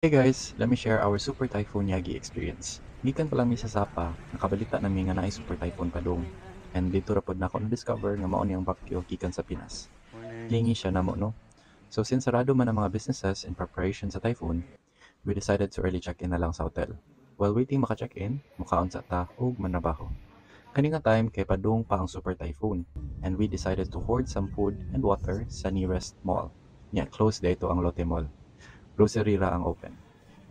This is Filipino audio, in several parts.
Hey guys, let me share our Super Typhoon Yagi experience. Gikan pa lang mi sa Sapa, nakabalita na mi nga naay Super Typhoon padung. And dito ra pod nako na-discover nga mao ni ang bagyo gikan sa Pinas. Morning. Lingi siya namo no. So since sarado man ang mga businesses in preparation sa typhoon, we decided to early check-in na lang sa hotel. While waiting maka-check-in, mukaon sa ta ug manabaho. Kani nga time kay padung pa ang Super Typhoon, and we decided to hoard some food and water sa nearest mall. Nya close dito ang Lotte Mall. Grocery ra ang open.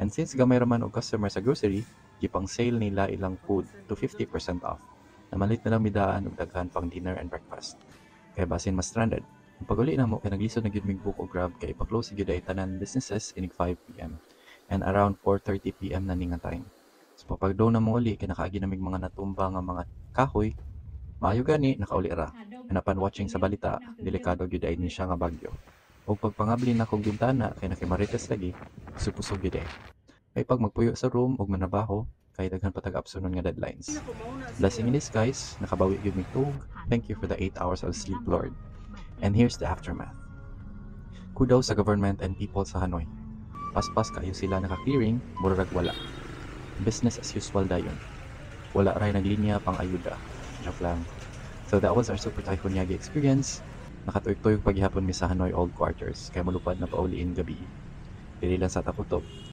And since gamay raman og customer sa grocery, gipang sale nila ilang food to 50% off. Namalit na lang midaan og daghan pang dinner and breakfast. Kaya basin mas stranded. Ang pag-uli na mo kay naglisod na gyud mig book og Grab kay pa-close gyud ay tanan businesses inig 5 p.m. and around 4:30 p.m. na ning nga time. So papagdaw na mo uli kay nakaagi na mig mga natumba nga mga kahoy, maayo gani nakauli ra. And upon watching sa balita, delikado gyud ay ni siya nga bagyo. O pagpangabli na kong bintana kay nakimarites lagi, supusog gyud ay. May pag magpuyo sa room ug manabaho, kay daghan pa tag-absunon nga deadlines. Blessing in disguise, nakabawi gyud mig tuog. Thank you for the 8 hours of sleep, Lord. And here's the aftermath. Kudaw sa government and people sa Hanoi. Paspas kayo sila naka-clearing, murag wala. Business as usual dayon. Wala ray naglinya pang ayuda. Joke lang. So that was our Super Typhoon Yagi experience. Nakatuyog-tuyog paghihapon mi sa Hanoi Old Quarters, kay malupad na pauliin gabi. Dili lang sa takutob,